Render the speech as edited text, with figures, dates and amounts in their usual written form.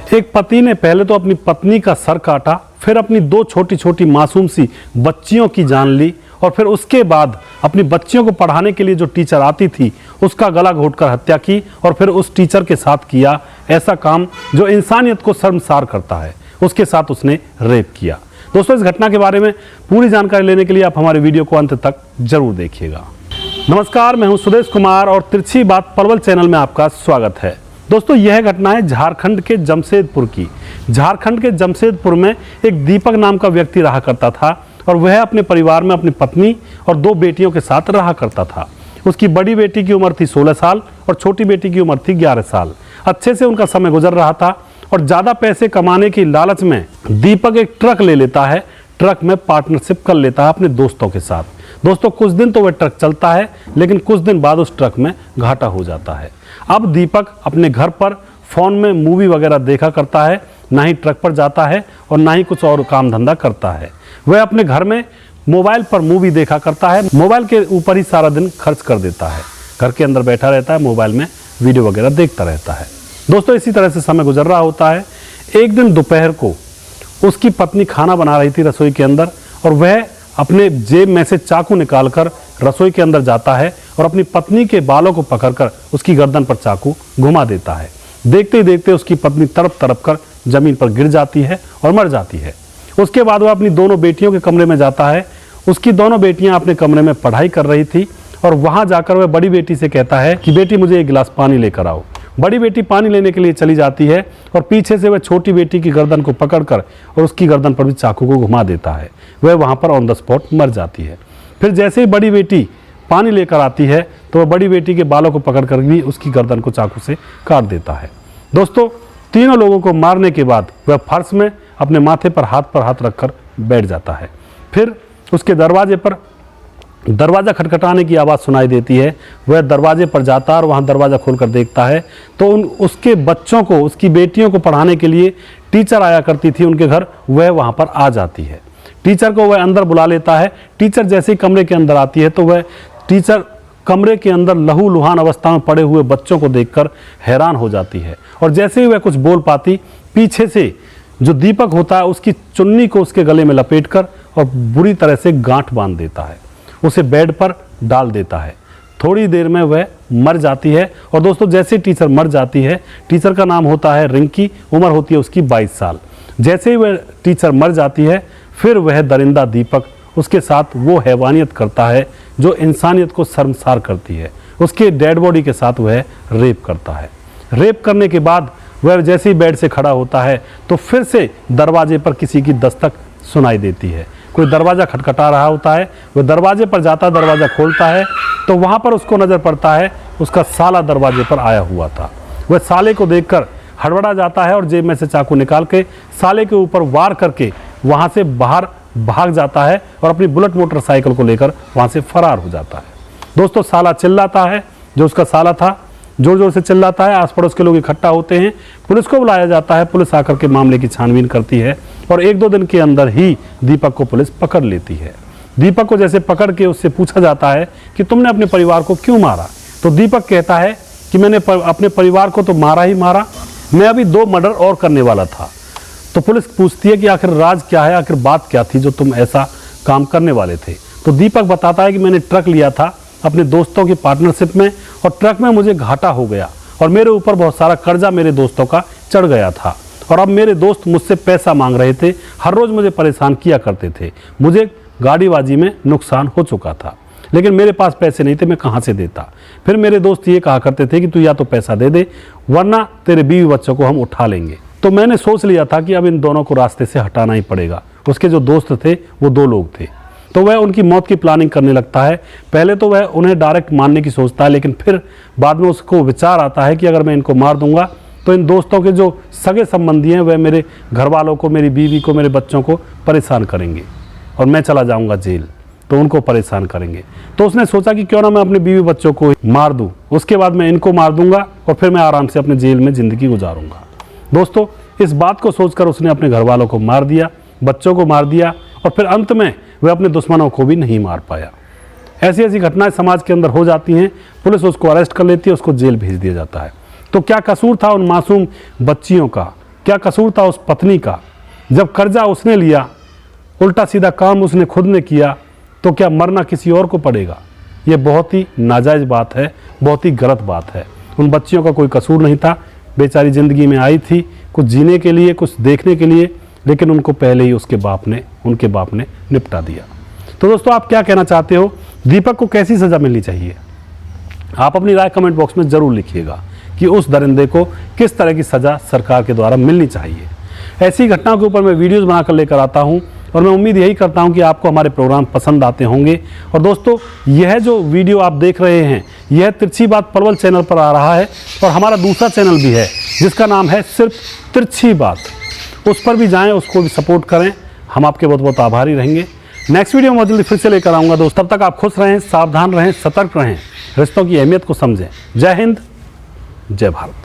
एक पति ने पहले तो अपनी पत्नी का सर काटा, फिर अपनी दो छोटी छोटी मासूम सी बच्चियों की जान ली और फिर उसके बाद अपनी बच्चियों को पढ़ाने के लिए जो टीचर आती थी उसका गला घोंटकर हत्या की और फिर उस टीचर के साथ किया ऐसा काम जो इंसानियत को शर्मसार करता है, उसके साथ उसने रेप किया। दोस्तों, इस घटना के बारे में पूरी जानकारी लेने के लिए आप हमारे वीडियो को अंत तक जरूर देखिएगा। नमस्कार, मैं हूं सुदेश कुमार और तिरछी बात पलवल चैनल में आपका स्वागत है। दोस्तों, यह घटना है झारखंड के जमशेदपुर की। झारखंड के जमशेदपुर में एक दीपक नाम का व्यक्ति रहा करता था और वह अपने परिवार में अपनी पत्नी और दो बेटियों के साथ रहा करता था। उसकी बड़ी बेटी की उम्र थी 16 साल और छोटी बेटी की उम्र थी 11 साल। अच्छे से उनका समय गुजर रहा था और ज़्यादा पैसे कमाने की लालच में दीपक एक ट्रक ले लेता है। ट्रक में पार्टनरशिप कर लेता है अपने दोस्तों के साथ। दोस्तों, कुछ दिन तो वह ट्रक चलता है, लेकिन कुछ दिन बाद उस ट्रक में घाटा हो जाता है। अब दीपक अपने घर पर फ़ोन में मूवी वगैरह देखा करता है, ना ही ट्रक पर जाता है और ना ही कुछ और काम धंधा करता है। वह अपने घर में मोबाइल पर मूवी देखा करता है, मोबाइल के ऊपर ही सारा दिन खर्च कर देता है। घर के अंदर बैठा रहता है, मोबाइल में वीडियो वगैरह देखता रहता है। दोस्तों, इसी तरह से समय गुजर रहा होता है। एक दिन दोपहर को उसकी पत्नी खाना बना रही थी रसोई के अंदर और वह अपने जेब में से चाकू निकालकर रसोई के अंदर जाता है और अपनी पत्नी के बालों को पकड़कर उसकी गर्दन पर चाकू घुमा देता है। देखते ही देखते उसकी पत्नी तड़प तड़प कर जमीन पर गिर जाती है और मर जाती है। उसके बाद वह अपनी दोनों बेटियों के कमरे में जाता है। उसकी दोनों बेटियां अपने कमरे में पढ़ाई कर रही थी और वहां जाकर वह बड़ी बेटी से कहता है कि बेटी, मुझे एक गिलास पानी लेकर आओ। बड़ी बेटी पानी लेने के लिए चली जाती है और पीछे से वह छोटी बेटी की गर्दन को पकड़कर और उसकी गर्दन पर भी चाकू को घुमा देता है। वह वहां पर ऑन द स्पॉट मर जाती है। फिर जैसे ही बड़ी बेटी पानी लेकर आती है तो वह बड़ी बेटी के बालों को पकड़कर भी उसकी गर्दन को चाकू से काट देता है। दोस्तों, तीनों लोगों को मारने के बाद वह फर्श में अपने माथे पर हाथ रखकर बैठ जाता है। फिर उसके दरवाज़ा खटखटाने की आवाज़ सुनाई देती है। वह दरवाजे पर जाता है और वहाँ दरवाज़ा खोलकर देखता है तो उसके बच्चों को, उसकी बेटियों को पढ़ाने के लिए टीचर आया करती थी उनके घर, वह वहाँ पर आ जाती है। टीचर को वह अंदर बुला लेता है। टीचर जैसे ही कमरे के अंदर आती है तो वह टीचर कमरे के अंदर लहूलुहान अवस्था में पड़े हुए बच्चों को देखकर हैरान हो जाती है और जैसे ही वह कुछ बोल पाती, पीछे से जो दीपक होता है उसकी चुन्नी को उसके गले में लपेटकर और बुरी तरह से गांठ बांध देता है, उसे बेड पर डाल देता है। थोड़ी देर में वह मर जाती है और दोस्तों, जैसे टीचर मर जाती है, टीचर का नाम होता है रिंकी, उम्र होती है उसकी 22 साल। जैसे ही वह टीचर मर जाती है, फिर वह दरिंदा दीपक उसके साथ वो हैवानियत करता है जो इंसानियत को शर्मसार करती है। उसके डेड बॉडी के साथ वह रेप करता है। रेप करने के बाद वह जैसे ही बेड से खड़ा होता है तो फिर से दरवाजे पर किसी की दस्तक सुनाई देती है। कोई दरवाज़ा खटखटा रहा होता है। वह दरवाजे पर जाता, दरवाज़ा खोलता है तो वहाँ पर उसको नज़र पड़ता है उसका साला दरवाजे पर आया हुआ था। वह साले को देखकर हड़बड़ा जाता है और जेब में से चाकू निकाल के साले के ऊपर वार करके वहाँ से बाहर भाग जाता है और अपनी बुलेट मोटरसाइकिल को लेकर वहाँ से फरार हो जाता है। दोस्तों, साला चिल्लाता है, जो उसका साला था जोर जोर से चिल्लाता है। आस पड़ोस के लोग इकट्ठा होते हैं, पुलिस को बुलाया जाता है। पुलिस आकर के मामले की छानबीन करती है और 1-2 दिन के अंदर ही दीपक को पुलिस पकड़ लेती है। दीपक को जैसे पकड़ के उससे पूछा जाता है कि तुमने अपने परिवार को क्यों मारा, तो दीपक कहता है कि मैंने अपने परिवार को तो मारा ही मारा, मैं अभी 2 मर्डर और करने वाला था। तो पुलिस पूछती है कि आखिर राज क्या है, आखिर बात क्या थी जो तुम ऐसा काम करने वाले थे। तो दीपक बताता है कि मैंने ट्रक लिया था अपने दोस्तों की पार्टनरशिप में और ट्रक में मुझे घाटा हो गया और मेरे ऊपर बहुत सारा कर्जा मेरे दोस्तों का चढ़ गया था और अब मेरे दोस्त मुझसे पैसा मांग रहे थे, हर रोज़ मुझे परेशान किया करते थे। मुझे गाड़ीबाजी में नुकसान हो चुका था, लेकिन मेरे पास पैसे नहीं थे, मैं कहाँ से देता। फिर मेरे दोस्त ये कहा करते थे कि तू या तो पैसा दे दे वरना तेरे बीवी बच्चों को हम उठा लेंगे। तो मैंने सोच लिया था कि अब इन दोनों को रास्ते से हटाना ही पड़ेगा। उसके जो दोस्त थे वो 2 लोग थे, तो वह उनकी मौत की प्लानिंग करने लगता है। पहले तो वह उन्हें डायरेक्ट मारने की सोचता है, लेकिन फिर बाद में उसको विचार आता है कि अगर मैं इनको मार दूंगा तो इन दोस्तों के जो सगे संबंधी हैं वह मेरे घर वालों को, मेरी बीवी को, मेरे बच्चों को परेशान करेंगे और मैं चला जाऊंगा जेल, तो उनको परेशान करेंगे। तो उसने सोचा कि क्यों ना मैं अपने बीवी बच्चों को मार दूं, उसके बाद मैं इनको मार दूंगा और फिर मैं आराम से अपने जेल में ज़िंदगी गुजारूंगा। दोस्तों, इस बात को सोचकर उसने अपने घर वालों को मार दिया, बच्चों को मार दिया और फिर अंत में वह अपने दुश्मनों को भी नहीं मार पाया। ऐसी ऐसी घटनाएं समाज के अंदर हो जाती हैं। पुलिस उसको अरेस्ट कर लेती है, उसको जेल भेज दिया जाता है। तो क्या कसूर था उन मासूम बच्चियों का, क्या कसूर था उस पत्नी का? जब कर्जा उसने लिया, उल्टा सीधा काम उसने खुद ने किया, तो क्या मरना किसी और को पड़ेगा? ये बहुत ही नाजायज़ बात है, बहुत ही गलत बात है। उन बच्चियों का कोई कसूर नहीं था, बेचारी ज़िंदगी में आई थी कुछ जीने के लिए, कुछ देखने के लिए, लेकिन उनको पहले ही उनके बाप ने निपटा दिया। तो दोस्तों, आप क्या कहना चाहते हो? दीपक को कैसी सज़ा मिलनी चाहिए? आप अपनी राय कमेंट बॉक्स में ज़रूर लिखिएगा कि उस दरिंदे को किस तरह की सज़ा सरकार के द्वारा मिलनी चाहिए। ऐसी घटनाओं के ऊपर मैं वीडियोज़ बनाकर लेकर आता हूँ और मैं उम्मीद यही करता हूं कि आपको हमारे प्रोग्राम पसंद आते होंगे। और दोस्तों, यह जो वीडियो आप देख रहे हैं, यह तिरछी बात पलवल चैनल पर आ रहा है और हमारा दूसरा चैनल भी है जिसका नाम है सिर्फ तिरछी बात। उस पर भी जाएं, उसको भी सपोर्ट करें। हम आपके बहुत बहुत आभारी रहेंगे। नेक्स्ट वीडियो में जल्दी फिर से लेकर आऊँगा दोस्तों। तब तक आप खुश रहें, सावधान रहें, सतर्क रहें, रिश्तों की अहमियत को समझें। जय हिंद, जय भारत।